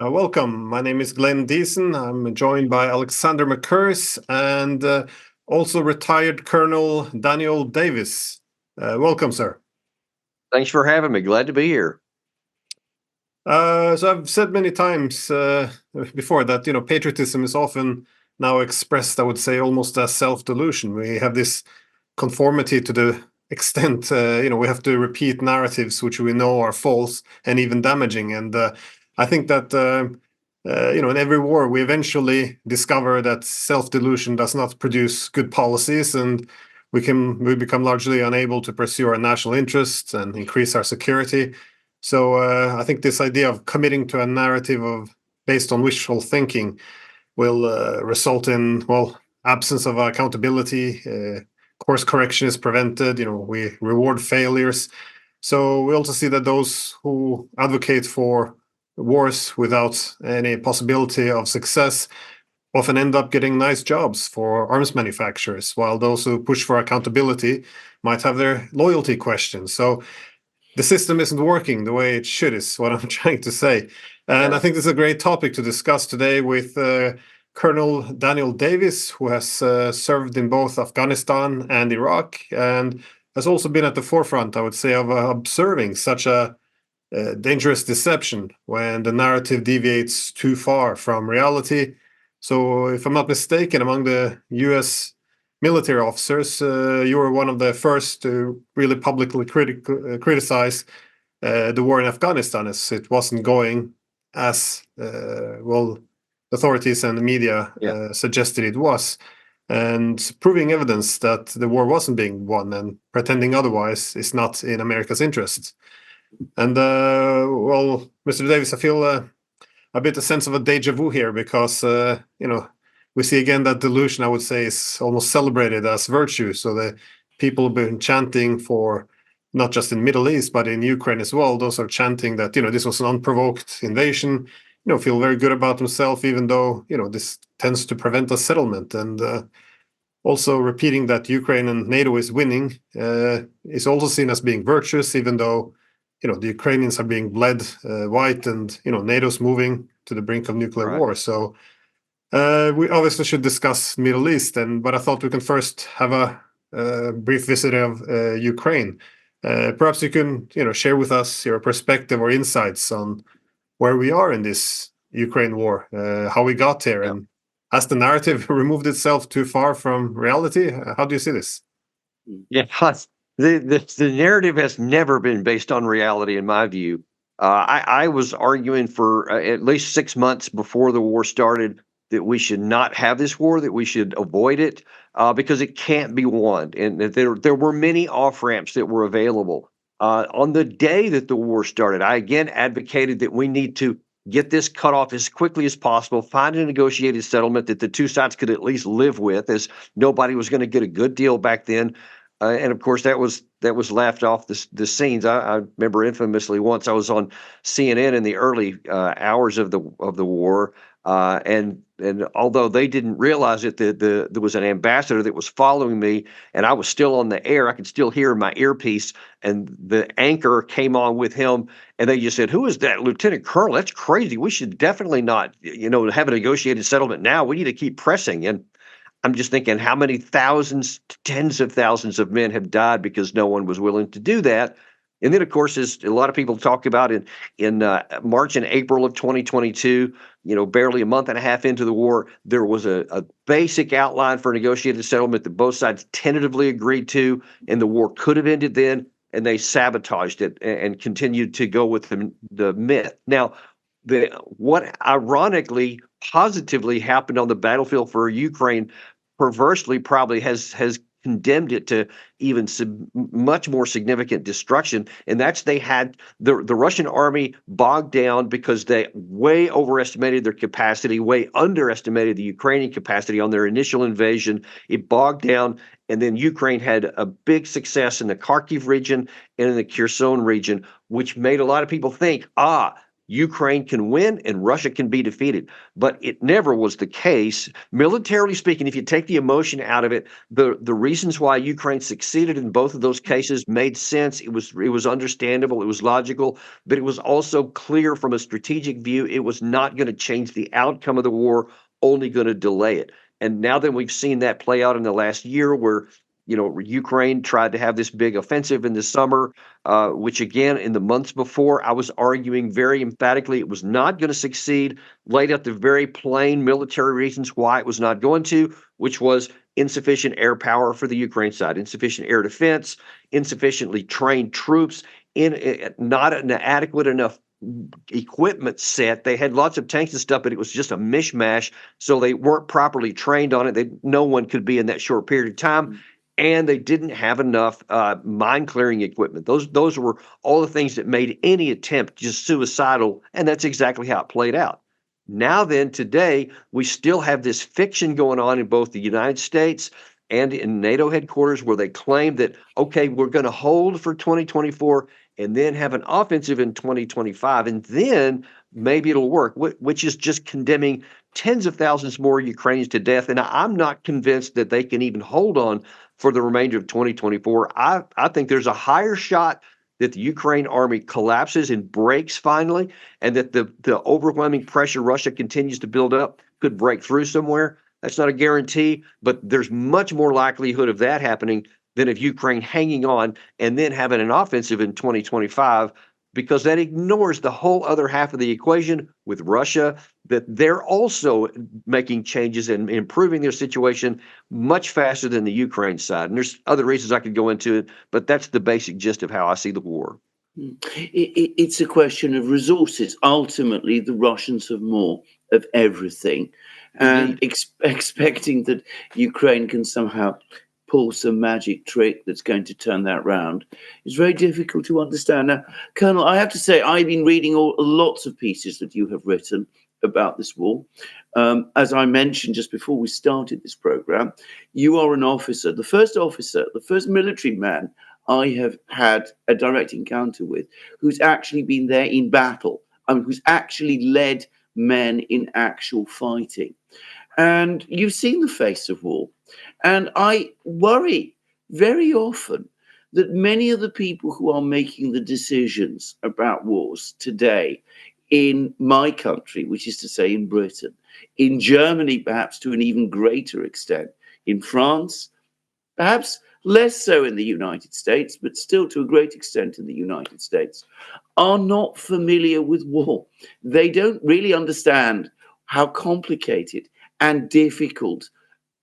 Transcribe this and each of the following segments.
Welcome. My name is Glenn Diesen. I'm joined by Alexander Mercouris and also retired Colonel Daniel Davis. Welcome, sir. Thanks for having me. Glad to be here. So I've said many times before that, patriotism is often now expressed, I would say, almost as self-delusion. We have this conformity to the extent, we have to repeat narratives which we know are false and even damaging. And I think that, in every war, we eventually discover that self-delusion does not produce good policies, and we become largely unable to pursue our national interests and increase our security. So I think this idea of committing to a narrative based on wishful thinking will result in, absence of accountability. Course correction is prevented. We reward failures. So we also see that those who advocate for wars without any possibility of success often end up getting nice jobs for arms manufacturers, while those who push for accountability might have their loyalty questioned. So the system isn't working the way it should, is what I'm trying to say. And I think this is a great topic to discuss today with Colonel Daniel Davis, who has served in both Afghanistan and Iraq, and has also been at the forefront, I would say, of observing such a dangerous deception when the narrative deviates too far from reality. So, if I'm not mistaken, among the U.S. military officers, you were one of the first to really publicly criticize the war in Afghanistan, as it wasn't going as authorities and the media suggested it was, and proving evidence that the war wasn't being won, and pretending otherwise is not in America's interests. And Mr. Davis, I feel a bit a sense of a deja vu here, because we see again that delusion, I would say, is almost celebrated as virtue. So the people have been chanting for, not just in Middle East, but in Ukraine as well, those are chanting that, this was an unprovoked invasion, feel very good about themselves, even though, this tends to prevent a settlement. And also repeating that Ukraine and NATO is winning is also seen as being virtuous, even though, the Ukrainians are being bled white, and, NATO's moving to the brink of nuclear war. So we obviously should discuss Middle East, but I thought we can first have a brief visit of Ukraine. Perhaps you can, share with us your perspective or insights on where we are in this Ukraine war, how we got here, and has the narrative removed itself too far from reality? How do you see this? Yeah, the narrative has never been based on reality, in my view. I was arguing for at least 6 months before the war started that we should not have this war, that we should avoid it, because it can't be won, and that there were many off ramps that were available. On the day that the war started, I again advocated that we need to get this cut off as quickly as possible, find a negotiated settlement that the two sides could at least live with, as nobody was going to get a good deal back then. And of course, that was laughed off the scenes. I remember infamously once I was on CNN in the early hours of the war, and although they didn't realize it, there was an ambassador that was following me, and I was still on the air. I could still hear my earpiece, and the anchor came on with him, and they just said, "Who is that Lieutenant Colonel? That's crazy. We should definitely not, have a negotiated settlement now. We need to keep pressing." And I'm just thinking, how many thousands, tens of thousands of men have died because no one was willing to do that? And then, of course, as a lot of people talk about in March and April of 2022, barely a month and a half into the war, there was a basic outline for a negotiated settlement that both sides tentatively agreed to, and the war could have ended then, and they sabotaged it and continued to go with the myth. Now, what ironically, positively happened on the battlefield for Ukraine, perversely probably has condemned it to even much more significant destruction, and that's they had the Russian army bogged down because they way overestimated their capacity, way underestimated the Ukrainian capacity on their initial invasion. It bogged down, and then Ukraine had a big success in the Kharkiv region and in the Kherson region, which made a lot of people think, Ukraine can win and Russia can be defeated. But it never was the case. Militarily speaking, if you take the emotion out of it, the reasons why Ukraine succeeded in both of those cases made sense. It was understandable, it was logical, but it was also clear from a strategic view it was not going to change the outcome of the war, only going to delay it. And now that we've seen that play out in the last year, where Ukraine tried to have this big offensive in the summer, which again, in the months before, I was arguing very emphatically it was not going to succeed, laid out the very plain military reasons why it was not going to, which was insufficient air power for the Ukraine side, insufficient air defense, insufficiently trained troops, not an adequate enough equipment set. They had lots of tanks and stuff, but it was just a mishmash. So they weren't properly trained on it. No one could be in that short period of time. And they didn't have enough mine clearing equipment. Those were all the things that made any attempt just suicidal. And that's exactly how it played out. Now then, today, we still have this fiction going on in both the United States and in NATO headquarters, where they claim that, okay, we're going to hold for 2024 and then have an offensive in 2025, and then maybe it'll work, which is just condemning tens of thousands more Ukrainians to death. And I'm not convinced that they can even hold on for the remainder of 2024. I think there's a higher shot that the Ukraine army collapses and breaks finally, and that the overwhelming pressure Russia continues to build up could break through somewhere. That's not a guarantee, but there's much more likelihood of that happening than of Ukraine hanging on and then having an offensive in 2025, because that ignores the whole other half of the equation with Russia, that they're also making changes and improving their situation much faster than the Ukraine side. And there's other reasons I could go into it, but that's the basic gist of how I see the war. It's a question of resources. Ultimately, the Russians have more of everything. And expecting that Ukraine can somehow pull some magic trick that's going to turn that round is very difficult to understand. Now, Colonel, I have to say, I've been reading lots of pieces that you have written about this war. As I mentioned just before we started this program, you are an officer, the first military man I have had a direct encounter with, who's actually been there in battle, who's actually led men in actual fighting. And you've seen the face of war. And I worry very often that many of the people who are making the decisions about wars today in my country, which is to say in Britain, in Germany, perhaps to an even greater extent, in France, perhaps less so in the United States, but still to a great extent in the United States, are not familiar with war. They don't really understand how complicated and difficult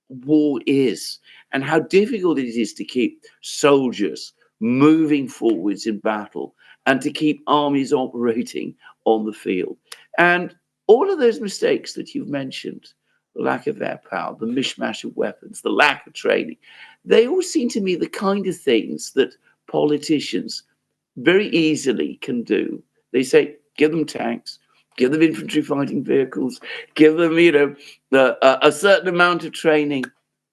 war is, and how difficult it is to keep soldiers moving forwards in battle and to keep armies operating on the field. And all of those mistakes that you've mentioned, the lack of air power, the mishmash of weapons, the lack of training, they all seem to me the kind of things that politicians very easily can do. They say, give them tanks, give them infantry fighting vehicles, give them, a certain amount of training,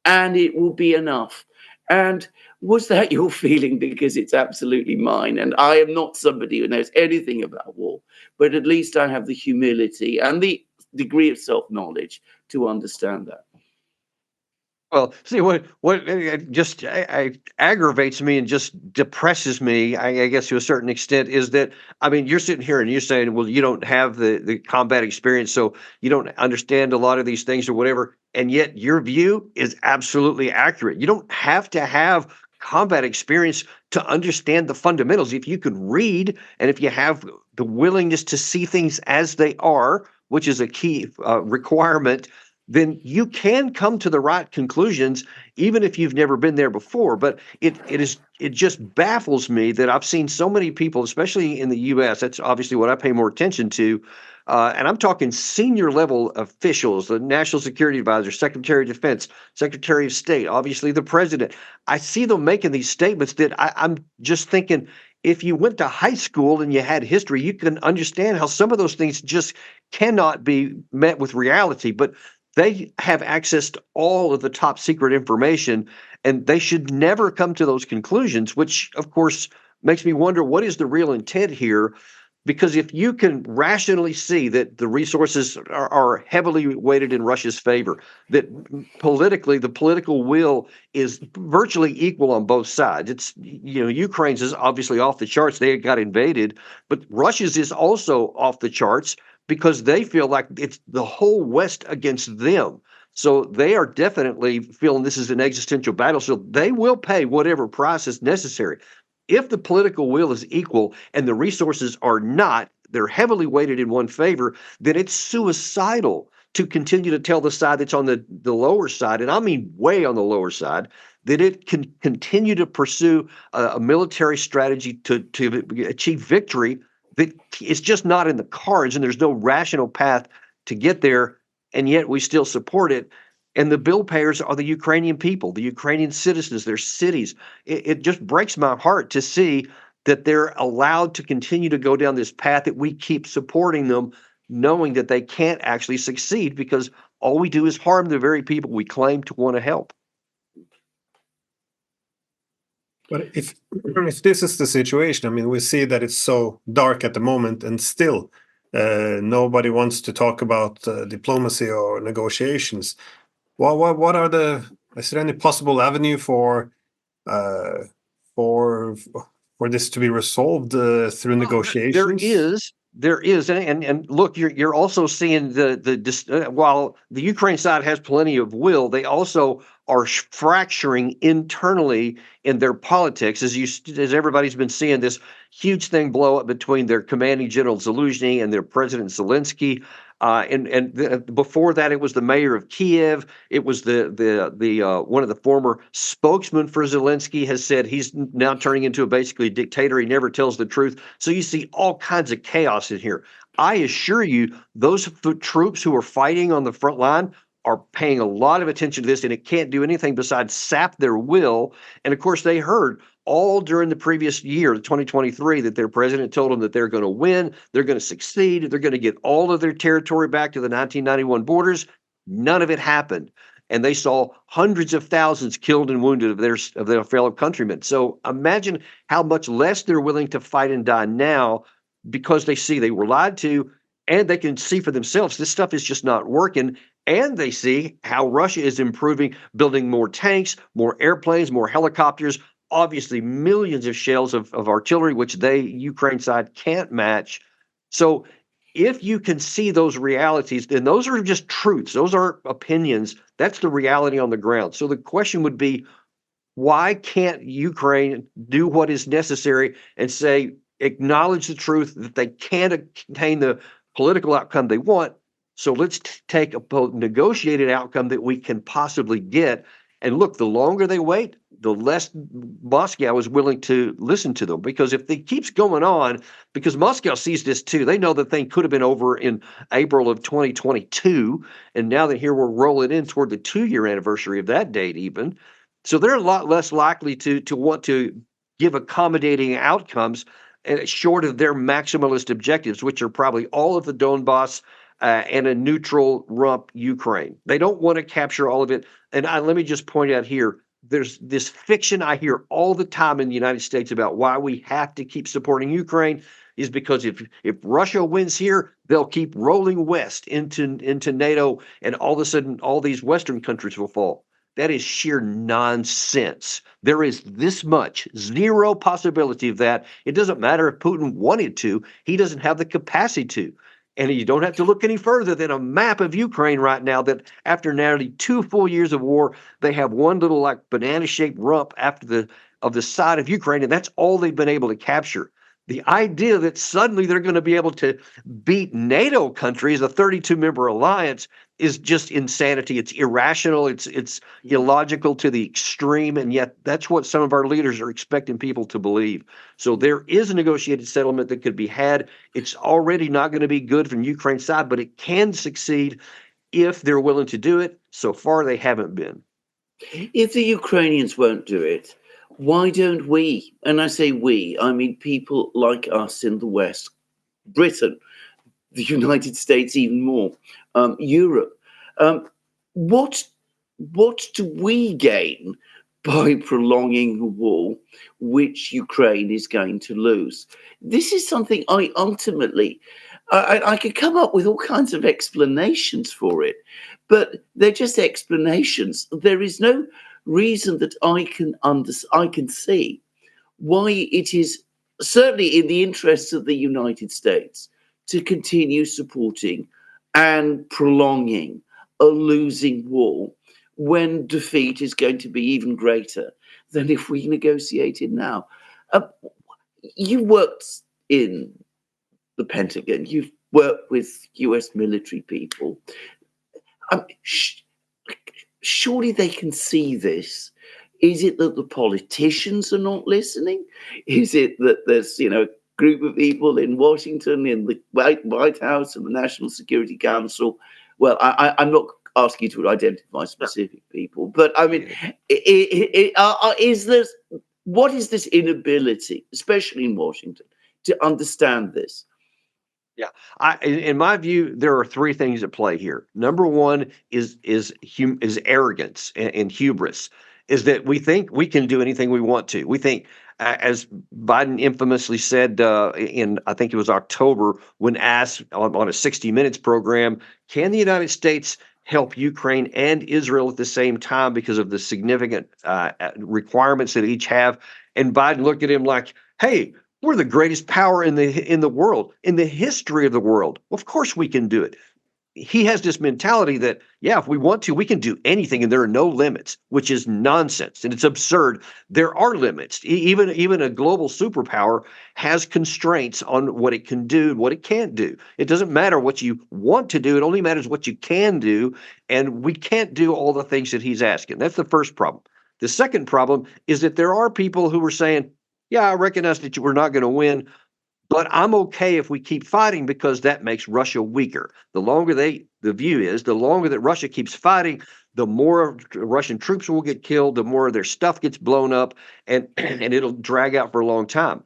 and it will be enough. And was that your feeling? Because it's absolutely mine. And I am not somebody who knows anything about war, but at least I have the humility and the degree of self-knowledge to understand that. Well, see, what just aggravates me and just depresses me, I guess to a certain extent, is that, I mean, you're sitting here and you're saying, well, you don't have the combat experience, so you don't understand a lot of these things or whatever, and yet your view is absolutely accurate. You don't have to have combat experience to understand the fundamentals. If you could read, and if you have the willingness to see things as they are, which is a key requirement, then you can come to the right conclusions, even if you've never been there before. But it just baffles me that I've seen so many people, especially in the U.S., that's obviously what I pay more attention to, and I'm talking senior level officials, the National Security Advisor, Secretary of Defense, Secretary of State, obviously the President. I see them making these statements that I'm just thinking, if you went to high school and you had history, you can understand how some of those things just cannot be met with reality. But they have access to all of the top secret information, and they should never come to those conclusions, which, of course, makes me wonder, what is the real intent here? Because if you can rationally see that the resources are heavily weighted in Russia's favor, that politically the political will is virtually equal on both sides. It's, Ukraine's is obviously off the charts. They got invaded, but Russia's is also off the charts because they feel like it's the whole West against them. So they are definitely feeling this is an existential battle. So they will pay whatever price is necessary. If the political will is equal and the resources are not, they're heavily weighted in one favor, then it's suicidal to continue to tell the side that's on the lower side, and I mean way on the lower side, that it can continue to pursue a military strategy to achieve victory that is just not in the cards, and there's no rational path to get there, and yet we still support it. And the bill payers are the Ukrainian people, the Ukrainian citizens, their cities. It just breaks my heart to see that they're allowed to continue to go down this path, that we keep supporting them, knowing that they can't actually succeed because all we do is harm the very people we claim to want to help. But if this is the situation, I mean, we see that it's so dark at the moment, and still nobody wants to talk about diplomacy or negotiations. What are is there any possible avenue for this to be resolved through negotiations? There is, and look, you're also seeing while the Ukraine side has plenty of will, they also are fracturing internally in their politics. As everybody's been seeing this huge thing blow up between their commanding general Zaluzhny and their president Zelensky. Before that, it was the mayor of Kiev. It was the one of the former spokesmen for Zelensky has said he's now turning into basically a dictator. He never tells the truth. So you see all kinds of chaos in here. I assure you, those troops who are fighting on the front line are paying a lot of attention to this, and it can't do anything besides sap their will. And of course, they heard all during the previous year, 2023, that their president told them that they're going to win, they're going to succeed, they're going to get all of their territory back to the 1991 borders. None of it happened. And they saw hundreds of thousands killed and wounded of their fellow countrymen. So imagine how much less they're willing to fight and die now, because they see they were lied to, and they can see for themselves this stuff is just not working. And they see how Russia is improving, building more tanks, more airplanes, more helicopters, obviously millions of shells of artillery, which Ukraine side can't match. So if you can see those realities, then those are just truths. Those aren't opinions. That's the reality on the ground. So the question would be, why can't Ukraine do what is necessary and acknowledge the truth that they can't attain the political outcome they want? So let's take a negotiated outcome that we can possibly get. And look, the longer they wait, the less Moscow is willing to listen to them. Because if it keeps going on, because Moscow sees this too, they know the thing could have been over in April of 2022. And now that here we're rolling in toward the 2-year anniversary of that date even. So they're a lot less likely to want to give accommodating outcomes short of their maximalist objectives, which are probably all of the Donbass and a neutral rump Ukraine. They don't want to capture all of it. And let me just point out here, there's this fiction I hear all the time in the United States about why we have to keep supporting Ukraine is because if Russia wins here, they'll keep rolling west into NATO, and all of a sudden all these Western countries will fall. That is sheer nonsense. There is this much, zero possibility of that. It doesn't matter if Putin wanted to. He doesn't have the capacity to. And you don't have to look any further than a map of Ukraine right now that after nearly 2 full years of war, they have one little like banana-shaped rump of the side of Ukraine, and that's all they've been able to capture. The idea that suddenly they're going to be able to beat NATO countries, a 32-member alliance, is just insanity. It's irrational. It's illogical to the extreme, and yet that's what some of our leaders are expecting people to believe. So there is a negotiated settlement that could be had. It's already not going to be good from Ukraine's side, but it can succeed if they're willing to do it. So far, they haven't been. If the Ukrainians won't do it, why don't we? And I say we, I mean people like us in the West, Britain, the United States even more, Europe. What do we gain by prolonging the war, which Ukraine is going to lose. This is something I could come up with all kinds of explanations for it, but they're just explanations. There is no reason that I can see why it is certainly in the interests of the United States to continue supporting and prolonging a losing war when defeat is going to be even greater than if we negotiated now. Uh, you worked in the Pentagon, you've worked with US military people. Surely they can see this. Is it that the politicians are not listening? Is it that there's, a group of people in Washington, in the White House and the National Security Council? Well, I'm not asking you to identify specific people, but I mean, what is this inability, especially in Washington, to understand this? Yeah, in my view, there are three things at play here. Number one is arrogance and hubris. Is that we think we can do anything we want to. We think, as Biden infamously said in, I think it was October, when asked on a 60 Minutes program, can the United States help Ukraine and Israel at the same time because of the significant requirements that each have? And Biden looked at him like, hey, we're the greatest power in the world, in the history of the world. Well, of course we can do it. He has this mentality that, yeah, if we want to, we can do anything and there are no limits, which is nonsense. And it's absurd. There are limits. Even a global superpower has constraints on what it can do and what it can't do. It doesn't matter what you want to do. It only matters what you can do. And we can't do all the things that he's asking. That's the first problem. The second problem is that there are people who are saying, yeah, I recognize that we're not going to win, but I'm okay if we keep fighting because that makes Russia weaker. The view is the longer that Russia keeps fighting, the more Russian troops will get killed, the more their stuff gets blown up, and it'll drag out for a long time.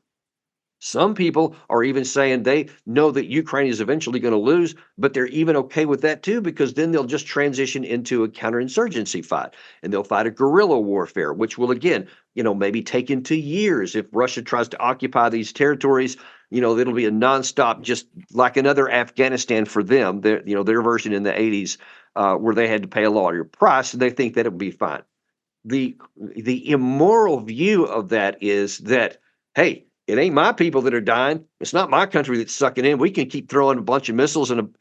Some people are even saying they know that Ukraine is eventually going to lose, but they're even okay with that too, because then they'll just transition into a counterinsurgency fight and they'll fight a guerrilla warfare, which will again, maybe take into years. If Russia tries to occupy these territories, it'll be a nonstop, just like another Afghanistan for them, their version in the 80s, where they had to pay a larger price, and they think that it would be fine. The immoral view of that is that, hey, it ain't my people that are dying. It's not my country that's sucking in. We can keep throwing a bunch of missiles and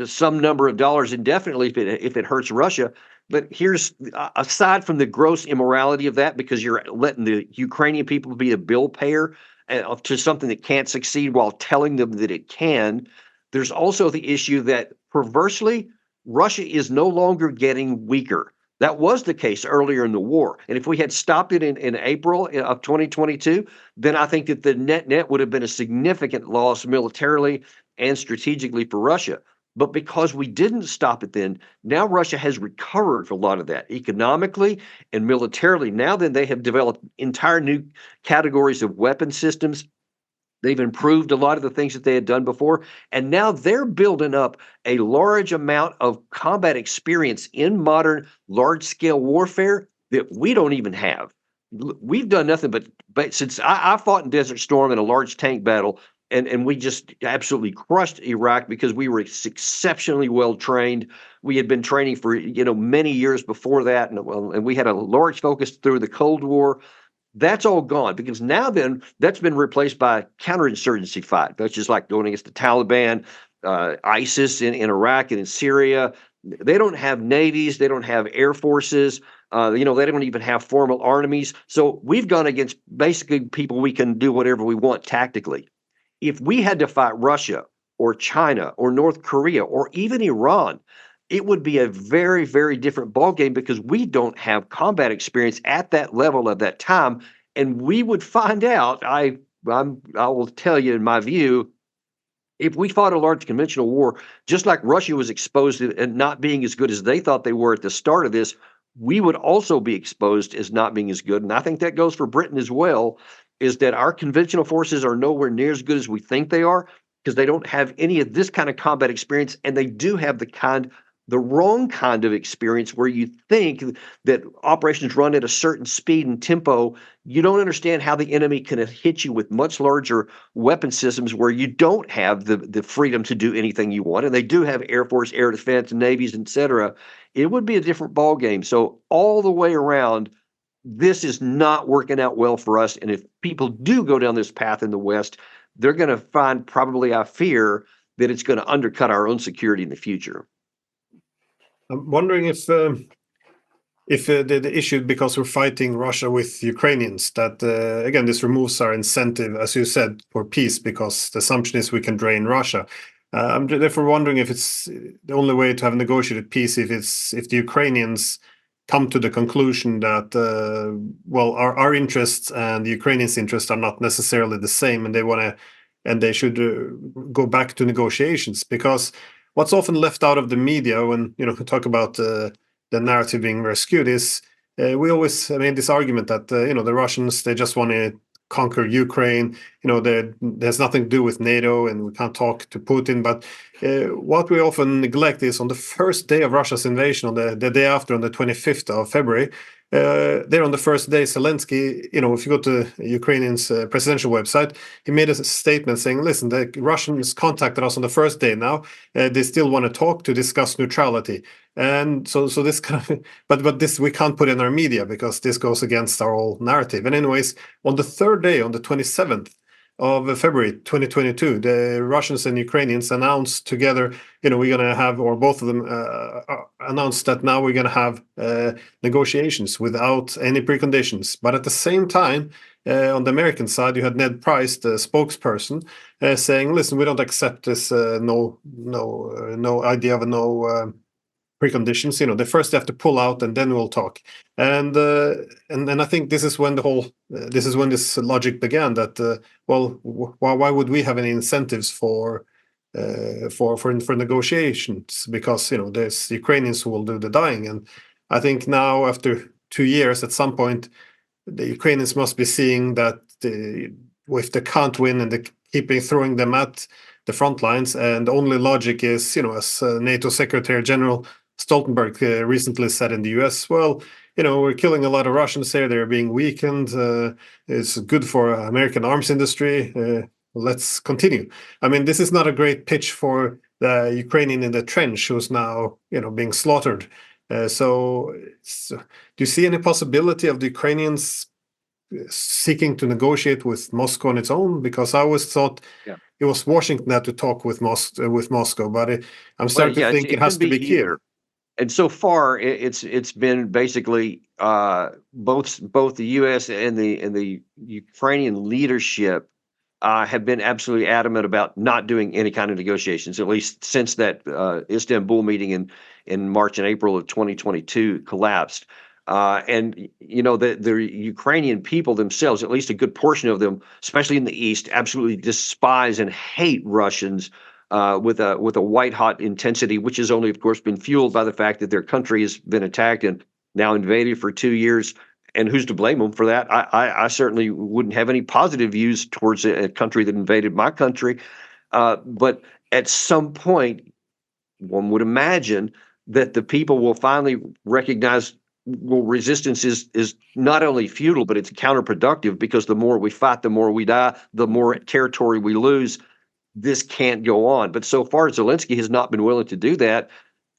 some number of dollars indefinitely if it hurts Russia. But here's, aside from the gross immorality of that, because you're letting the Ukrainian people be a bill payer to something that can't succeed while telling them that it can, there's also the issue that perversely, Russia is no longer getting weaker. That was the case earlier in the war. And if we had stopped it in April of 2022, then I think that the net would have been a significant loss militarily and strategically for Russia. But because we didn't stop it then, now Russia has recovered for a lot of that economically and militarily. Now then they have developed entire new categories of weapon systems. They've improved a lot of the things that they had done before, and now they're building up a large amount of combat experience in modern large-scale warfare that we don't even have. We've done nothing but since I fought in Desert Storm in a large tank battle, and we just absolutely crushed Iraq because we were exceptionally well trained. We had been training for many years before that, and we had a large focus through the Cold War. That's all gone because now then that's been replaced by counterinsurgency fight, which is like going against the Taliban, ISIS in Iraq and in Syria. They don't have navies. They don't have air forces. They don't even have formal armies. So we've gone against basically people we can do whatever we want tactically. If we had to fight Russia or China or North Korea or even Iran, it would be a very, very different ballgame because we don't have combat experience at that level at that time. And we would find out, I will tell you in my view, if we fought a large conventional war, just like Russia was exposed to and not being as good as they thought they were at the start of this, we would also be exposed as not being as good. And I think that goes for Britain as well, is that our conventional forces are nowhere near as good as we think they are because they don't have any of this kind of combat experience. And they do have the kind the wrong kind of experience where you think that operations run at a certain speed and tempo. You don't understand how the enemy can hit you with much larger weapon systems where you don't have the freedom to do anything you want. And they do have Air Force, air defense, navies, etc. It would be a different ball game. So all the way around, this is not working out well for us. And if people do go down this path in the West, they're going to find, probably I fear, that it's going to undercut our own security in the future. I'm wondering if the issue, because we're fighting Russia with Ukrainians, that again, this removes our incentive, as you said, for peace, because the assumption is we can drain Russia. I'm therefore wondering if it's the only way to have negotiated peace if the Ukrainians come to the conclusion that well, our interests and the Ukrainians' interests are not necessarily the same, and they should go back to negotiations. Because what's often left out of the media when we talk about the narrative being rescued is we always made this argument that the Russians, they just want to conquer Ukraine. There's nothing to do with NATO, and we can't talk to Putin. But what we often neglect is on the first day of Russia's invasion, on the day after, on the 25th of February, there on the first day, Zelensky, if you go to Ukrainian's presidential website, he made a statement saying, listen, the Russians contacted us on the first day now. They still want to talk, to discuss neutrality. And so this kind of, but this we can't put in our media because this goes against our whole narrative. And anyways, on the third day, on the 27th of February 2022, the Russians and Ukrainians announced together, we're going to have, or both of them announced that now we're going to have negotiations without any preconditions. But at the same time, on the American side, you had Ned Price, the spokesperson, saying, listen, we don't accept this no idea of no preconditions. They first have to pull out, and then we'll talk. And I think this is when this logic began. That why would we have any incentives for negotiations? Because there's Ukrainians who will do the dying. And I think now, after 2 years, at some point, the Ukrainians must be seeing that if they can't win and they keep throwing them at the front lines, and the only logic is, as NATO Secretary General Stoltenberg recently said in the US, well, we're killing a lot of Russians here. They're being weakened. It's good for American arms industry. Let's continue. I mean, this is not a great pitch for the Ukrainian in the trench who's now, being slaughtered. So do you see any possibility of the Ukrainians seeking to negotiate with Moscow on its own? Because I always thought it was Washington that to talk with Moscow, but I'm starting to think it has to be Kiev. And so far, it's been basically both the U.S. and the Ukrainian leadership have been absolutely adamant about not doing any kind of negotiations, at least since that Istanbul meeting in March and April of 2022 collapsed. And the Ukrainian people themselves, at least a good portion of them, especially in the East, absolutely despise and hate Russians with a white hot intensity, which has only, of course, been fueled by the fact that their country has been attacked and now invaded for 2 years. And who's to blame them for that? I certainly wouldn't have any positive views towards a country that invaded my country. But at some point, one would imagine that the people will finally recognize, well, resistance is not only futile, but it's counterproductive, because the more we fight, the more we die, the more territory we lose. This can't go on. But so far, Zelensky has not been willing to do that.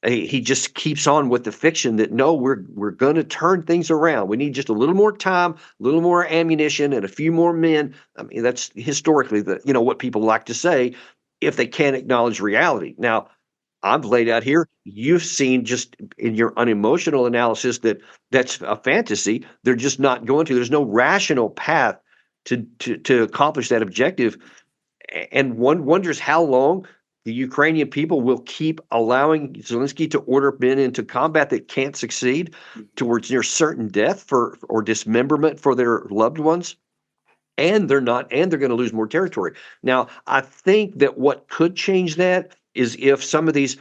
He just keeps on with the fiction that, no, we're going to turn things around. We need just a little more time, a little more ammunition, and a few more men. I mean, that's historically what people like to say if they can't acknowledge reality. Now, I've laid out here, you've seen just in your unemotional analysis that that's a fantasy. They're just not going to. There's no rational path to accomplish that objective. And one wonders how long the Ukrainian people will keep allowing Zelensky to order men into combat that can't succeed towards near certain death or dismemberment for their loved ones. And they're going to lose more territory. Now, I think that what could change that is if some of these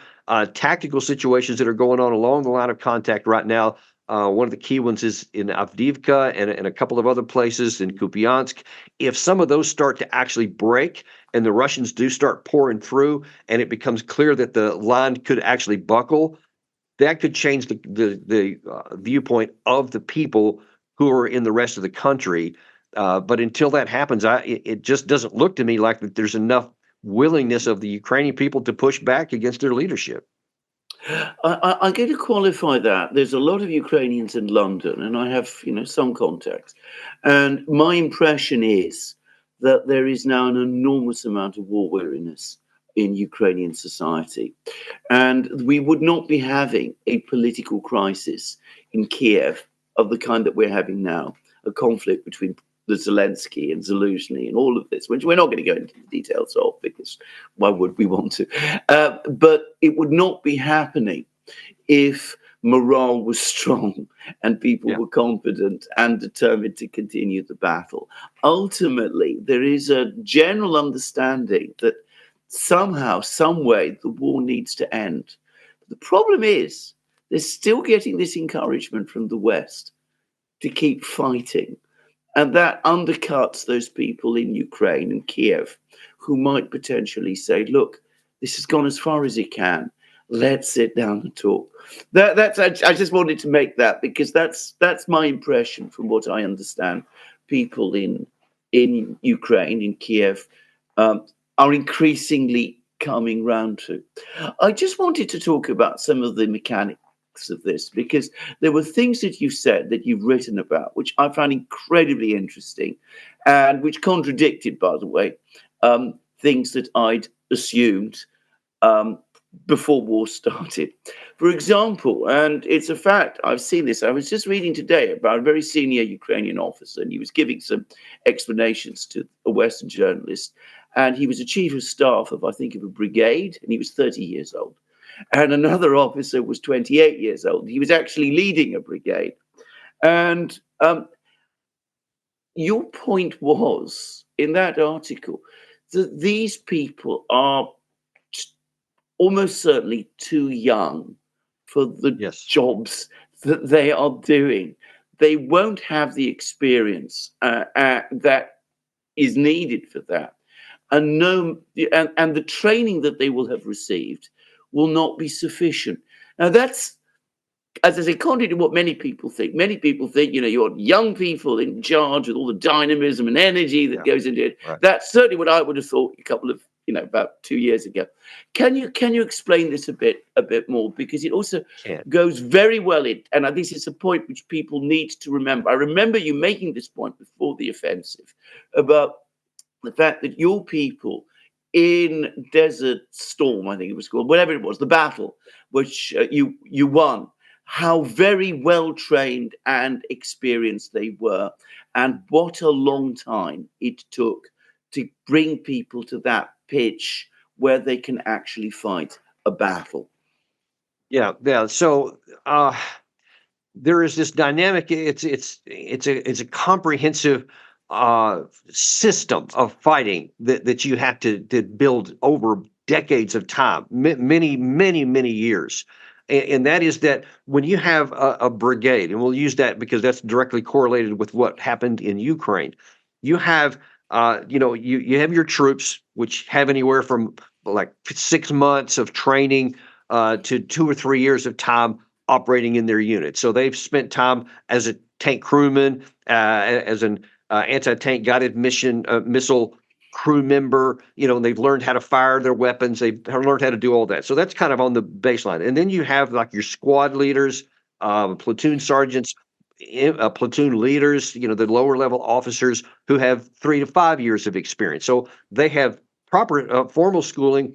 tactical situations that are going on along the line of contact right now, one of the key ones is in Avdiivka and a couple of other places in Kupiansk. If some of those start to actually break and the Russians do start pouring through and it becomes clear that the line could actually buckle, that could change the viewpoint of the people who are in the rest of the country. But until that happens, it just doesn't look to me like that there's enough willingness of the Ukrainian people to push back against their leadership. I'm going to qualify that. There's a lot of Ukrainians in London, and I have, some contacts. And my impression is that there is now an enormous amount of war weariness in Ukrainian society. And we would not be having a political crisis in Kiev of the kind that we're having now, a conflict between the Zelensky and Zelensky and all of this, which we're not going to go into the details of, because why would we want to? But it would not be happening if morale was strong and people were confident and determined to continue the battle. Ultimately, there is a general understanding that somehow, some way, the war needs to end. The problem is they're still getting this encouragement from the West to keep fighting. And that undercuts those people in Ukraine and Kiev who might potentially say, look, this has gone as far as it can. Let's sit down and talk. I just wanted to make that, because that's my impression from what I understand. People in Ukraine, in Kiev, are increasingly coming round to. I just wanted to talk about some of the mechanics of this, because there were things that you said, that you've written about, which I found incredibly interesting, and which contradicted, by the way, things that I'd assumed before war started. For example, and it's a fact, I've seen this, I was just reading today about a very senior Ukrainian officer, and he was giving some explanations to a Western journalist, and he was a chief of staff of, I think, of a brigade, and he was 30 years old. And another officer was 28 years old. He was actually leading a brigade. And your point was, in that article, that these people are almost certainly too young for the jobs that they are doing. They won't have the experience that is needed for that. And the training that they will have received will not be sufficient. Now, that's, as I say, contrary to what many people think. Many people think, you want young people in charge with all the dynamism and energy that goes into it. Right. That's certainly what I would have thought a couple of, about 2 years ago. Can you explain this a bit more? Because it also goes very well in, and I think it's a point which people need to remember. I remember you making this point before the offensive about the fact that your people in Desert Storm, I think it was called, whatever it was, the battle, which you won, how very well trained and experienced they were, and what a long time it took to bring people to that pitch where they can actually fight a battle. Yeah. So there is this dynamic. It's a comprehensive system of fighting that you have to build over decades of time, many years. And that is that when you have a brigade, and we'll use that because that's directly correlated with what happened in Ukraine, you have you have your troops, which have anywhere from like 6 months of training to 2 or 3 years of time operating in their unit. So they've spent time as a tank crewman, as an anti-tank guided missile crew member, and they've learned how to fire their weapons. They've learned how to do all that. So that's kind of on the baseline. And then you have like your squad leaders, platoon sergeants, platoon leaders, the lower level officers who have 3 to 5 years of experience. So they have proper formal schooling.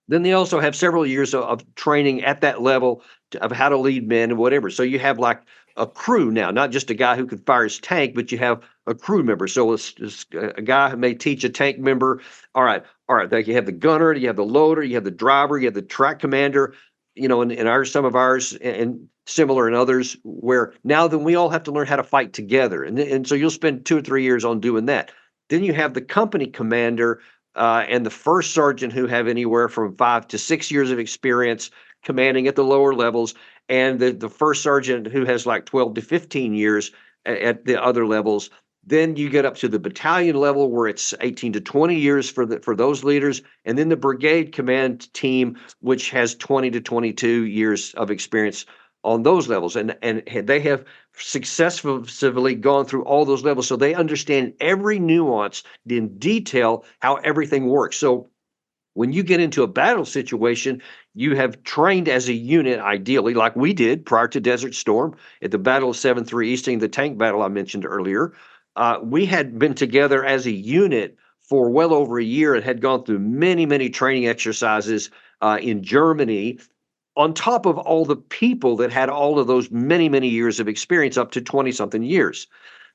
Then they also have several years of training at that level of how to lead men and whatever. So you have like a crew now, not just a guy who could fire his tank, but you have a crew member. So it's a guy who may teach a tank member. All right. You have the gunner, you have the loader, you have the driver, you have the track commander. In some of ours and similar in others, where now then we all have to learn how to fight together, and so you'll spend 2 or 3 years on doing that. Then you have the company commander and the first sergeant who have anywhere from 5 to 6 years of experience commanding at the lower levels, and the first sergeant who has like 12 to 15 years at the other levels. Then you get up to the battalion level where it's 18 to 20 years for those leaders, and then the brigade command team, which has 20 to 22 years of experience on those levels, and they have successfully gone through all those levels, so they understand every nuance in detail how everything works. So when you get into a battle situation, you have trained as a unit, ideally, like we did prior to Desert Storm at the Battle of 7-3 Easting, the tank battle I mentioned earlier. We had been together as a unit for well over a year and had gone through many, many training exercises in Germany, on top of all the people that had all of those many, many years of experience, up to 20-something years.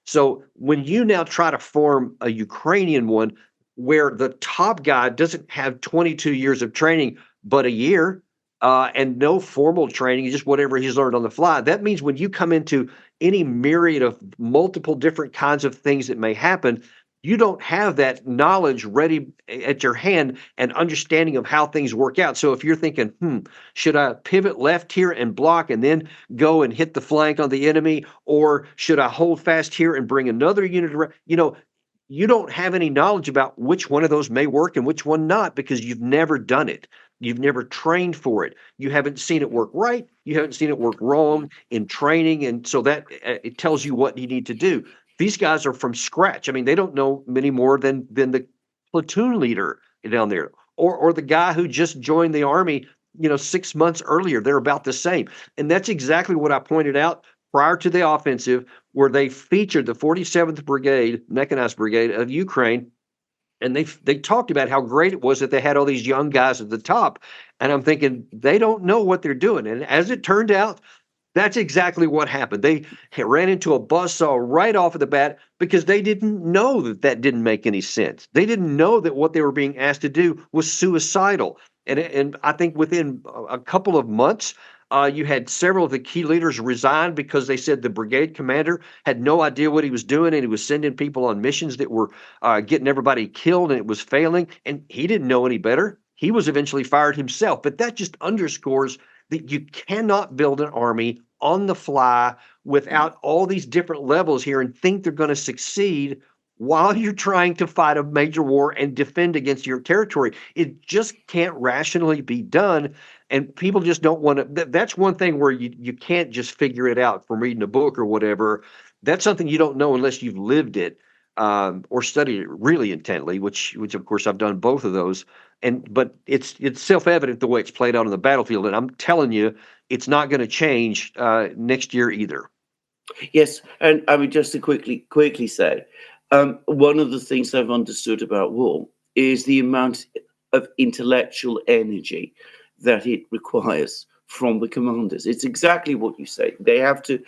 So when you now try to form a Ukrainian one where the top guy doesn't have 22 years of training, but a year and no formal training, just whatever he's learned on the fly, that means when you come into any myriad of multiple different kinds of things that may happen, you don't have that knowledge ready at your hand and understanding of how things work out. So if you're thinking, should I pivot left here and block and then go and hit the flank on the enemy? Or should I hold fast here and bring another unit around? You don't have any knowledge about which one of those may work and which one not, because you've never done it. You've never trained for it. You haven't seen it work right. You haven't seen it work wrong in training. And so that it tells you what you need to do. These guys are from scratch. I mean, they don't know many more than the platoon leader down there, or the guy who just joined the Army, 6 months earlier. They're about the same. And that's exactly what I pointed out prior to the offensive, where they featured the 47th Brigade, Mechanized Brigade of Ukraine. And they talked about how great it was that they had all these young guys at the top. And I'm thinking, they don't know what they're doing. And as it turned out, that's exactly what happened. They ran into a buzzsaw right off of the bat because they didn't know that didn't make any sense. They didn't know that what they were being asked to do was suicidal. And I think within a couple of months, you had several of the key leaders resign because they said the brigade commander had no idea what he was doing, and he was sending people on missions that were getting everybody killed, and it was failing, and he didn't know any better. He was eventually fired himself. But that just underscores that you cannot build an army on the fly without all these different levels here and think they're going to succeed while you're trying to fight a major war and defend against your territory. It just can't rationally be done. And people just don't want to. That's one thing where you can't just figure it out from reading a book or whatever. That's something you don't know unless you've lived it or studied it really intently, which of course I've done both of those. But it's self-evident the way it's played out on the battlefield. And I'm telling you, it's not going to change next year either. Yes, and I mean, just to quickly say, one of the things I've understood about war is the amount of intellectual energy that it requires from the commanders. It's exactly what you say. They have to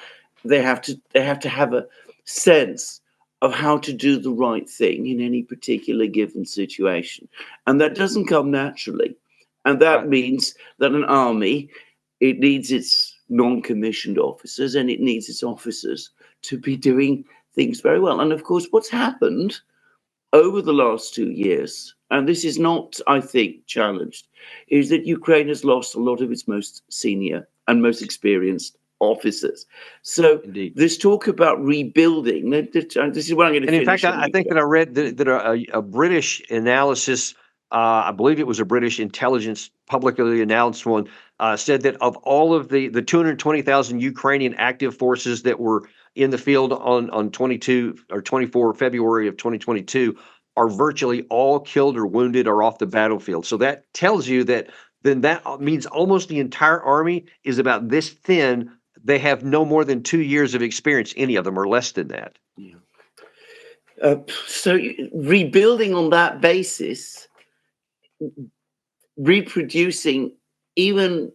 have a sense of how to do the right thing in any particular given situation, and that doesn't come naturally. And that means that an army, it needs its non-commissioned officers and it needs its officers to be doing things very well. And of course, what's happened over the last 2 years, and this is not, I think, challenged, is that Ukraine has lost a lot of its most senior and most experienced officers. So Indeed. This talk about rebuilding, this is what I'm going to finish. And in fact, I think that I read that a British analysis, I believe it was a British intelligence publicly announced one, said that of all of the 220,000 Ukrainian active forces that were in the field on 22 or 24 February of 2022 are virtually all killed or wounded or off the battlefield. So that tells you that then that means almost the entire army is about this thin. They have no more than 2 years of experience, any of them, or less than that. Yeah. So rebuilding on that basis, reproducing even,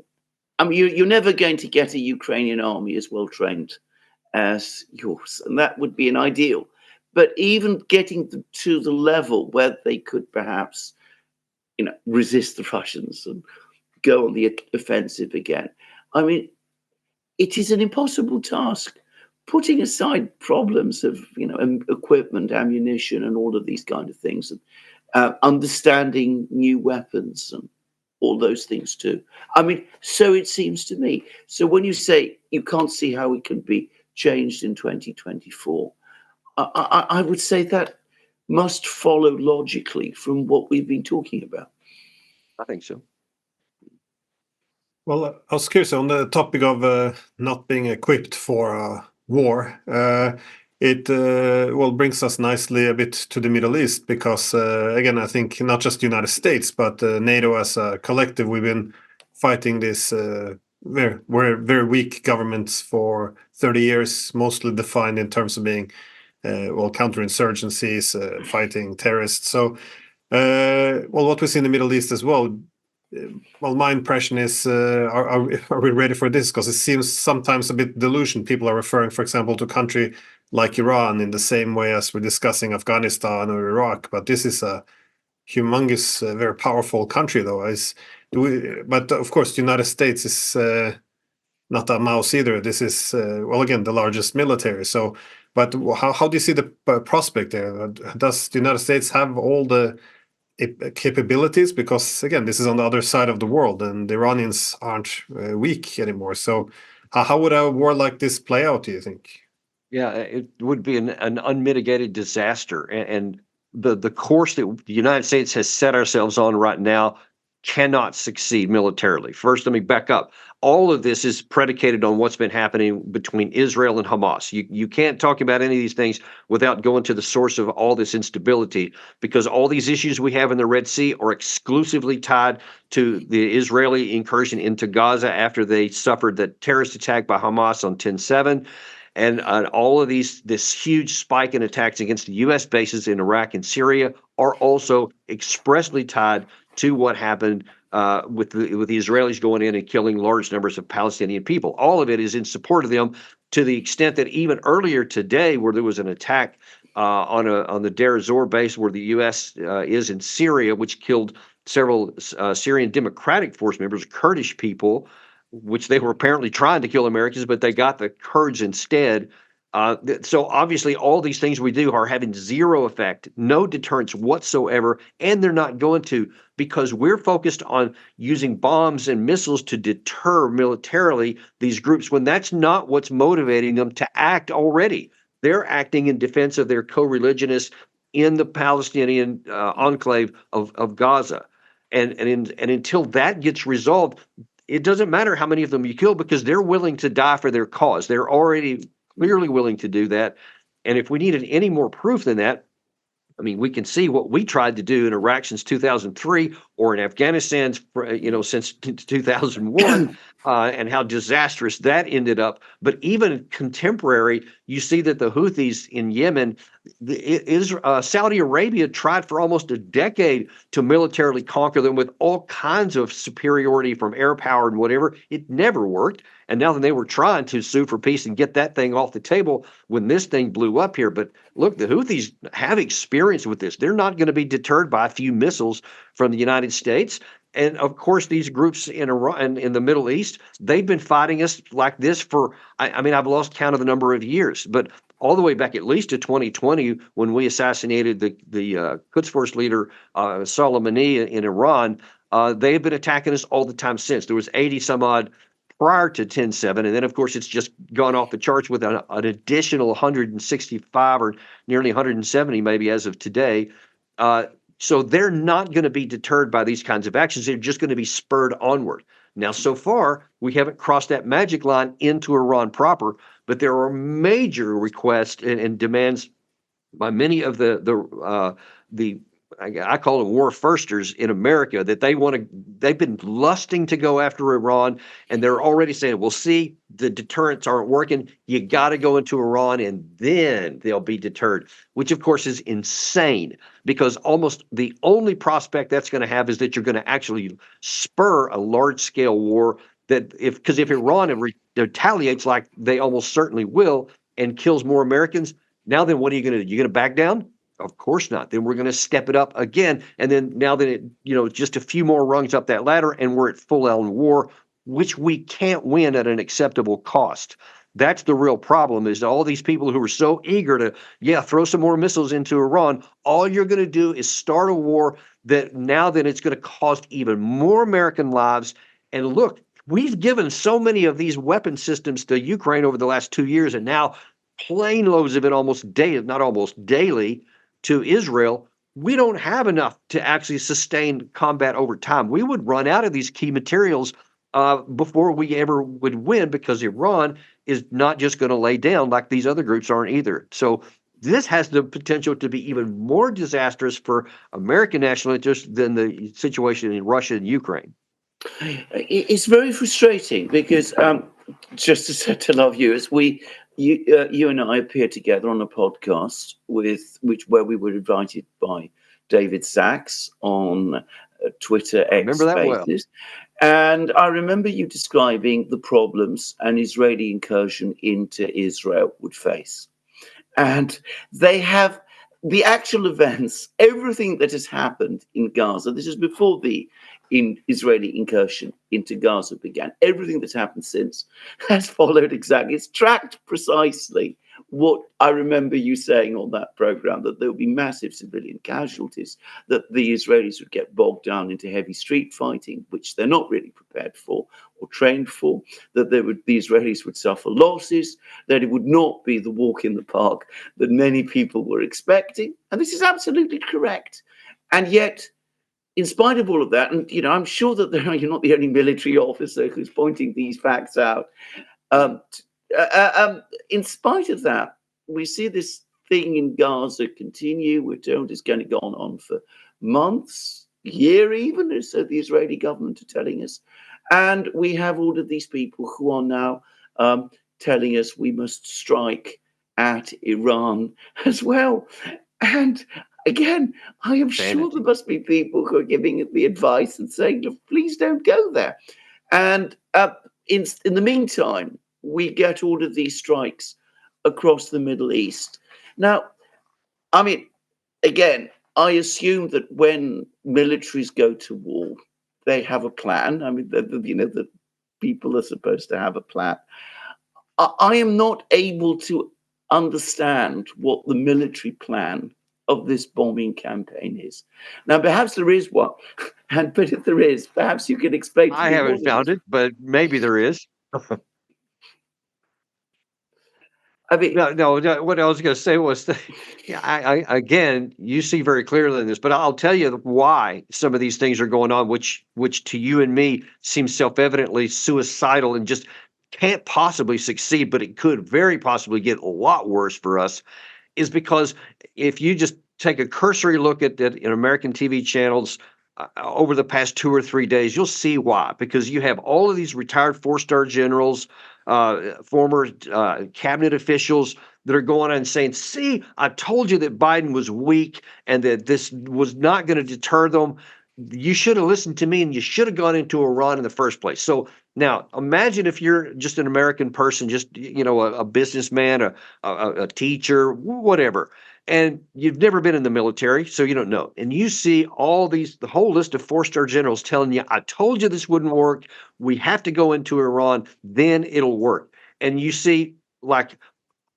I mean, you're never going to get a Ukrainian army as well trained as yours, and that would be an ideal. But even getting them to the level where they could perhaps, resist the Russians and go on the offensive again. I mean, it is an impossible task. Putting aside problems of, equipment, ammunition, and all of these kind of things, and understanding new weapons and all those things too. I mean, so it seems to me. So when you say you can't see how it can be changed in 2024, I would say that must follow logically from what we've been talking about. I think so. Well, I was curious on the topic of not being equipped for war. It well brings us nicely a bit to the Middle East because again, I think not just the United States but NATO as a collective, we've been fighting this very weak governments for 30 years, mostly defined in terms of being well counterinsurgencies, fighting terrorists. So well, what we see in the Middle East as well. Well, my impression is, are we ready for this? Because it seems sometimes a bit delusion. People are referring, for example, to a country like Iran in the same way as we're discussing Afghanistan or Iraq. But this is a humongous, very powerful country, though. But of course, the United States is not a mouse either. This is, well, again, the largest military. So, but how do you see the prospect there? Does the United States have all the capabilities? Because again, this is on the other side of the world and the Iranians aren't weak anymore. So how would a war like this play out, do you think? Yeah, it would be an unmitigated disaster. And the course that the United States has set ourselves on right now cannot succeed militarily. First, let me back up. All of this is predicated on what's been happening between Israel and Hamas. You can't talk about any of these things without going to the source of all this instability, because all these issues we have in the Red Sea are exclusively tied to the Israeli incursion into Gaza after they suffered the terrorist attack by Hamas on 10/7. And all of this huge spike in attacks against the U.S. bases in Iraq and Syria are also expressly tied to what happened with the Israelis going in and killing large numbers of Palestinian people. All of it is in support of them, to the extent that even earlier today, where there was an attack on the Deir ez-Zor base where the U.S. Is in Syria, which killed several Syrian Democratic Force members, Kurdish people, which they were apparently trying to kill Americans, but they got the Kurds instead. So obviously all these things we do are having zero effect, no deterrence whatsoever, and they're not going to, because we're focused on using bombs and missiles to deter militarily these groups, when that's not what's motivating them to act already. They're acting in defense of their co-religionists in the Palestinian enclave of Gaza. And until that gets resolved, it doesn't matter how many of them you kill, because they're willing to die for their cause. They're already clearly willing to do that. And if we needed any more proof than that, I mean, we can see what we tried to do in Iraq since 2003, or in Afghanistan, since 2001, and how disastrous that ended up. But even contemporary, you see that the Houthis in Yemen, Saudi Arabia tried for almost a decade to militarily conquer them with all kinds of superiority from air power and whatever. It never worked. And now they were trying to sue for peace and get that thing off the table when this thing blew up here. But look, the Houthis have experience with this. They're not going to be deterred by a few missiles from the United States. And of course, these groups in Iran, in the Middle East, they've been fighting us like this for, I mean, I've lost count of the number of years, but all the way back at least to 2020, when we assassinated the Quds Force leader, Soleimani, in Iran. They've been attacking us all the time since. There was 80 some odd prior to 10/7, and then of course it's just gone off the charts with an additional 165 or nearly 170 maybe as of today. So they're not going to be deterred by these kinds of actions. They're just going to be spurred onward. Now, so far, we haven't crossed that magic line into Iran proper, but there are major requests and demands by many of the I call them war firsters in America, that they've been lusting to go after Iran, and they're already saying, well, see, the deterrents aren't working. You got to go into Iran and then they'll be deterred, which of course is insane, because almost the only prospect that's going to have is that you're going to actually spur a large scale war, because if Iran retaliates like they almost certainly will and kills more Americans, now then what are you going to do? You're going to back down? Of course not. Then we're going to step it up again. And then now that just a few more rungs up that ladder and we're at full-on war, which we can't win at an acceptable cost. That's the real problem, is all these people who are so eager to, throw some more missiles into Iran. All you're going to do is start a war that now then it's going to cost even more American lives. And look, we've given so many of these weapon systems to Ukraine over the last 2 years, and now plane loads of it almost daily, not almost daily, to Israel. We don't have enough to actually sustain combat over time. We would run out of these key materials before we ever would win, because Iran is not just going to lay down like these other groups aren't either. So this has the potential to be even more disastrous for American national interest than the situation in Russia and Ukraine. It's very frustrating because just to tell our viewers, you and I appeared together on a podcast where we were invited by David Sachs on Twitter X Remember that well. Spaces. And I remember you describing the problems an Israeli incursion into Israel would face. And they have the actual events, everything that has happened in Gaza. This is before the Israeli incursion into Gaza began. Everything that's happened since has followed exactly. It's tracked precisely what I remember you saying on that program, that there would be massive civilian casualties, that the Israelis would get bogged down into heavy street fighting, which they're not really prepared for or trained for, that the Israelis would suffer losses, that it would not be the walk in the park that many people were expecting. And this is absolutely correct. And yet, in spite of all of that, and I'm sure that you're not the only military officer who's pointing these facts out. In spite of that, we see this thing in Gaza continue. We're told it's going to go on for months, year even, so the Israeli government are telling us. And we have all of these people who are now telling us we must strike at Iran as well. And again, I am sure there must be people who are giving the advice and saying, look, please don't go there. And in the meantime, we get all of these strikes across the Middle East. Now, I mean, again, I assume that when militaries go to war, they have a plan. I mean, the people are supposed to have a plan. I am not able to understand what the military plan of this bombing campaign is. Now, perhaps there is one, but if there is, perhaps you can explain to me. I haven't found it, but maybe there is. I mean, no. What I was going to say was, again, you see very clearly in this, but I'll tell you why some of these things are going on, which to you and me seems self-evidently suicidal and just can't possibly succeed, but it could very possibly get a lot worse for us, is because if you just take a cursory look at in American TV channels over the past 2 or 3 days, you'll see why. Because you have all of these retired 4-star generals, former cabinet officials that are going on and saying, see, I told you that Biden was weak and that this was not going to deter them. You should have listened to me and you should have gone into Iran in the first place. So now imagine if you're just an American person, just, a businessman, a teacher, whatever, and you've never been in the military, so you don't know. And you see the whole list of 4-star generals telling you, I told you this wouldn't work. We have to go into Iran, then it'll work. And you see like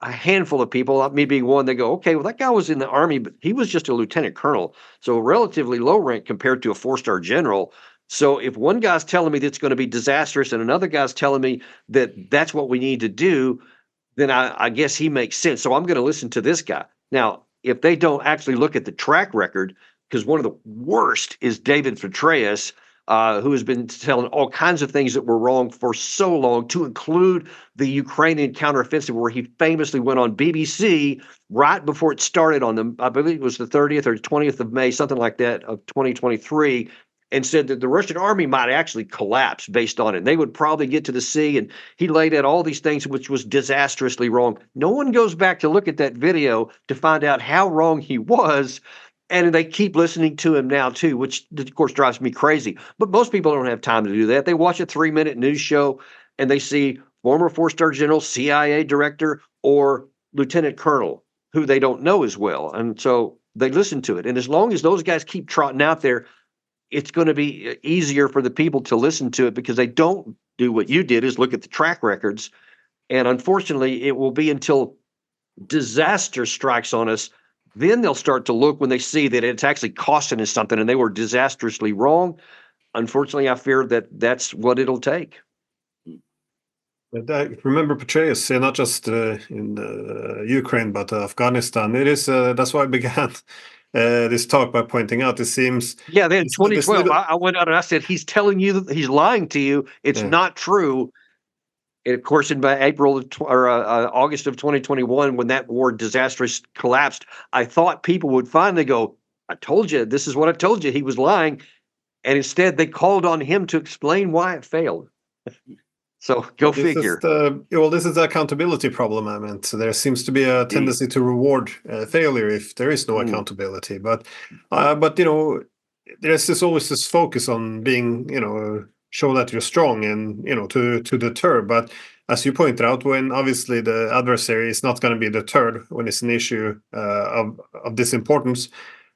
a handful of people, me being one, they go, okay, well, that guy was in the army, but he was just a lieutenant colonel. So relatively low rank compared to a 4-star general. So if one guy's telling me that's going to be disastrous and another guy's telling me that that's what we need to do, then I guess he makes sense. So I'm going to listen to this guy. Now, if they don't actually look at the track record, because one of the worst is David Petraeus, who has been telling all kinds of things that were wrong for so long, to include the Ukrainian counteroffensive, where he famously went on BBC right before it started on I believe it was the 30th or 20th of May, something like that, of 2023, and said that the Russian army might actually collapse based on it. And they would probably get to the sea. And he laid out all these things, which was disastrously wrong. No one goes back to look at that video to find out how wrong he was. And they keep listening to him now, too, which, of course, drives me crazy. But most people don't have time to do that. They watch a 3-minute news show and they see former 4-star general, CIA director, or lieutenant colonel, who they don't know as well. And so they listen to it. And as long as those guys keep trotting out there, it's going to be easier for the people to listen to it, because they don't do what you did, is look at the track records. And unfortunately, it will be until disaster strikes on us, then they'll start to look, when they see that it's actually costing us something and they were disastrously wrong. Unfortunately, I fear that that's what it'll take. And I remember Petraeus, not just in Ukraine, but Afghanistan. It is that's why I began this talk by pointing out it seems Yeah, then this 2012, little, I went out and I said, he's telling you that he's lying to you. It's yeah. not true. And of course, in by April of August of 2021, when that war disastrous collapsed, I thought people would finally go, I told you, this is what I told you. He was lying. And instead, they called on him to explain why it failed. So go This is figure. this is the accountability problem. I meant there seems to be a Indeed. tendency to reward failure if there is no accountability. But there's always this focus on being show that you're strong and to deter. But as you point out, when obviously the adversary is not going to be deterred when it's an issue of this importance,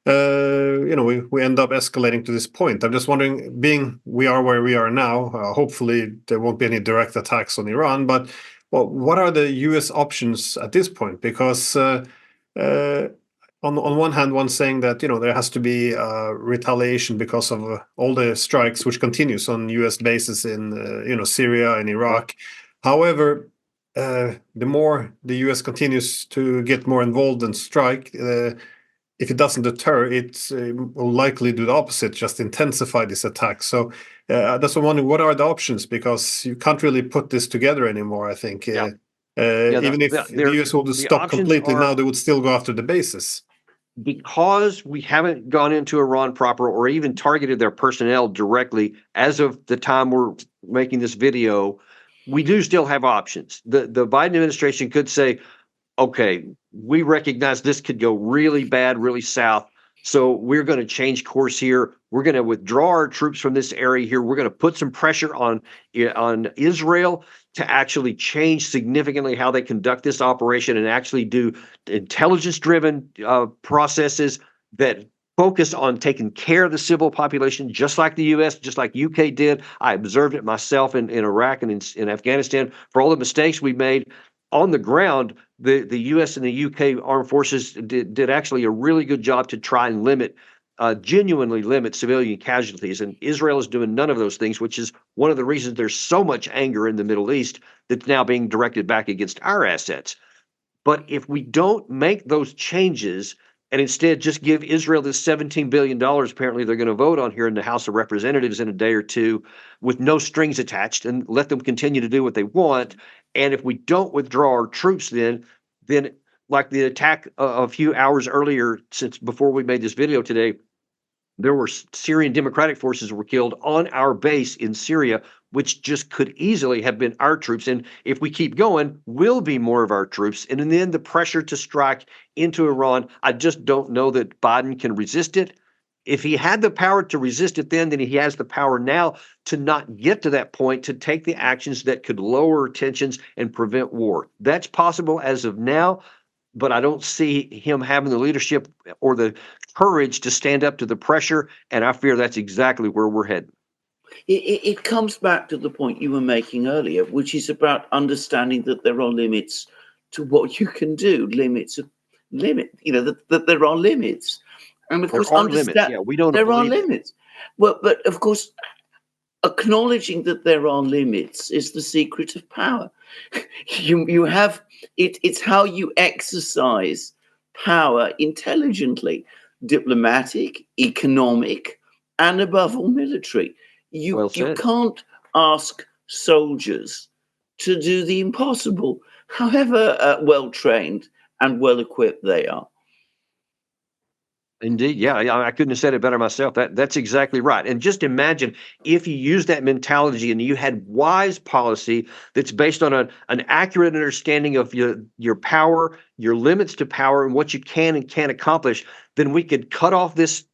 we end up escalating to this point. I'm just wondering, being we are where we are now, hopefully there won't be any direct attacks on Iran, but what are the US options at this point? Because on one hand, one's saying that there has to be retaliation because of all the strikes which continues on US bases in Syria and Iraq. However, the more the US continues to get more involved and strike, if it doesn't deter, it will likely do the opposite, just intensify this attack. So that's what I'm wondering, what are the options? Because you can't really put this together anymore, I think. Yeah. Even if the US would stop completely now, they would still go after the bases. Because we haven't gone into Iran proper or even targeted their personnel directly as of the time we're making this video, we do still have options. The Biden administration could say, okay, we recognize this could go really bad, really south. So we're going to change course here. We're going to withdraw our troops from this area here. We're going to put some pressure on Israel to actually change significantly how they conduct this operation and actually do intelligence-driven processes that focus on taking care of the civil population, just like the U.S., just like UK did. I observed it myself in Iraq and in Afghanistan. For all the mistakes we made on the ground, the U.S. and the U.K. armed forces did actually a really good job to try and genuinely limit civilian casualties. And Israel is doing none of those things, which is one of the reasons there's so much anger in the Middle East that's now being directed back against our assets. But if we don't make those changes and instead just give Israel this $17 billion, apparently they're going to vote on here in the House of Representatives in a day or two, with no strings attached, and let them continue to do what they want. And if we don't withdraw our troops, then like the attack a few hours earlier, since before we made this video today, there were Syrian Democratic forces were killed on our base in Syria, which just could easily have been our troops. And if we keep going, will be more of our troops. And then the pressure to strike into Iran, I just don't know that Biden can resist it. If he had the power to resist it then he has the power now to not get to that point, to take the actions that could lower tensions and prevent war. That's possible as of now, but I don't see him having the leadership or the courage to stand up to the pressure, and I fear that's exactly where we're heading. It comes back to the point you were making earlier, which is about understanding that there are limits to what you can do. That there are limits. And of course, understand we don't. There are limits. Well, but of course, acknowledging that there are limits is the secret of power. You have it. It's how you exercise power intelligently, diplomatic, economic, and above all, military. You can't ask soldiers to do the impossible, however well trained and well equipped they are. Indeed. Yeah, I couldn't have said it better myself. That's exactly right. And just imagine if you use that mentality and you had wise policy that's based on an accurate understanding of your power, your limits to power, and what you can and can't accomplish, then we could cut off this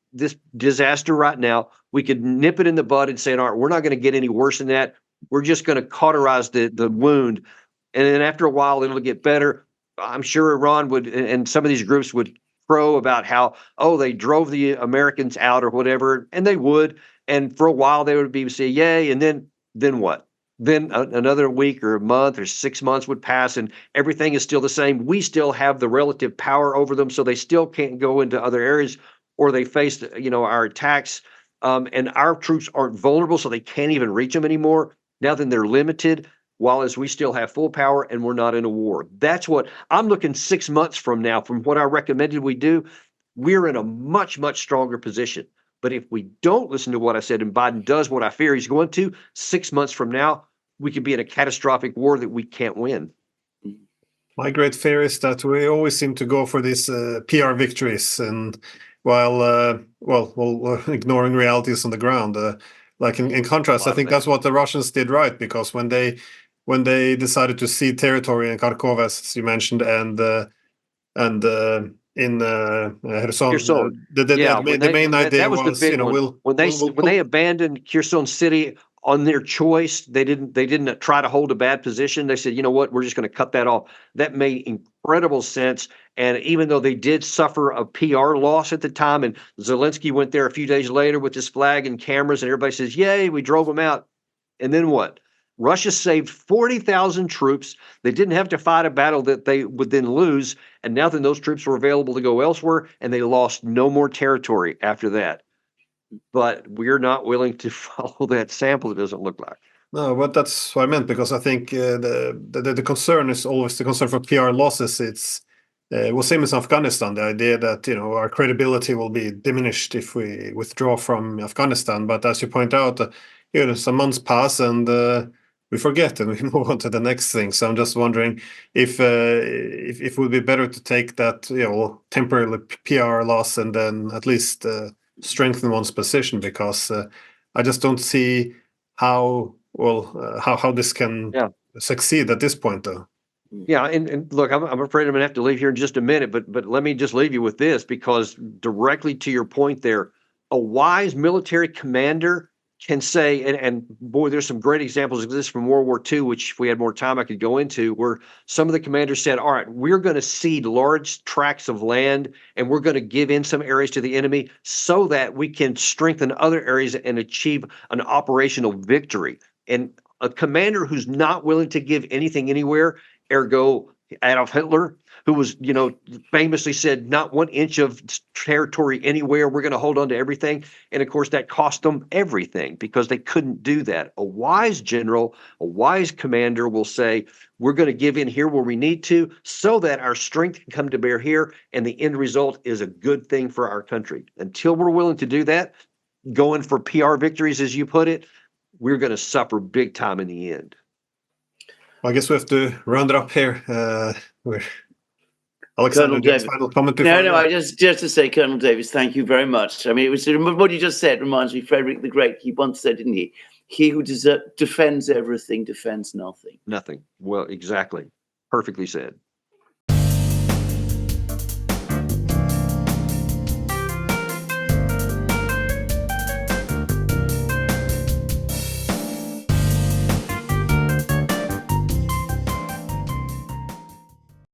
disaster right now. We could nip it in the bud and say, all right, we're not going to get any worse than that. We're just going to cauterize the wound. And then after a while, it'll get better. I'm sure Iran would, and some of these groups would crow about how, they drove the Americans out or whatever, and they would. And for a while, they would be say, yay. And then what? Then another week or a month or 6 months would pass and everything is still the same. We still have the relative power over them, so they still can't go into other areas, or they face our attacks. And our troops aren't vulnerable, so they can't even reach them anymore. Now then they're limited. while as we still have full power and we're not in a war. That's what I'm looking 6 months from now, from what I recommended we do. We're in a much, much stronger position. But if we don't listen to what I said and Biden does what I fear he's going to, 6 months from now, we could be in a catastrophic war that we can't win. My great fear is that we always seem to go for these PR victories, and while ignoring realities on the ground. Like in contrast, I think that's what the Russians did right, because when they decided to cede territory in Kharkov, as you mentioned, and in Kherson, the main idea was, you know, when they abandoned Kherson City on their choice, they didn't try to hold a bad position. They said, you know what, we're just going to cut that off. That made incredible sense. And even though they did suffer a PR loss at the time, and Zelensky went there a few days later with his flag and cameras, and everybody says, yay, we drove them out. And then what? Russia saved 40,000 troops. They didn't have to fight a battle that they would then lose. And now then those troops were available to go elsewhere, and they lost no more territory after that. But we're not willing to follow that sample, it doesn't look like. No, but that's what I meant, because I think the concern is always the concern for PR losses. It's same as Afghanistan, the idea that, you know, our credibility will be diminished if we withdraw from Afghanistan. But as you point out, you know, some months pass and we forget and we move on to the next thing. So I'm just wondering if it would be better to take that, you know, temporary PR loss and then at least strengthen one's position, because I just don't see how this can succeed at this point, though. Yeah, and look, I'm afraid I'm gonna have to leave here in just a minute, but let me just leave you with this, because directly to your point there, a wise military commander can say, and boy, there's some great examples of this from World War II, which if we had more time I could go into, where some of the commanders said, all right, we're going to cede large tracts of land and we're going to give in some areas to the enemy so that we can strengthen other areas and achieve an operational victory. And a commander who's not willing to give anything anywhere, ergo Adolf Hitler, who was, you know, famously said, not 1 inch of territory anywhere, we're going to hold on to everything. And of course, that cost them everything because they couldn't do that. A wise general, a wise commander will say, we're going to give in here where we need to so that our strength can come to bear here. And the end result is a good thing for our country. Until we're willing to do that, going for PR victories, as you put it, we're going to suffer big time in the end. Well, I guess we have to round it up here. Alexander, do you have a final comment before? No, I just to say, Colonel Davis, thank you very much. I mean, it was what you just said reminds me of Frederick the Great. He once said, didn't he? He who defends everything defends nothing. Nothing. Well, exactly. Perfectly said.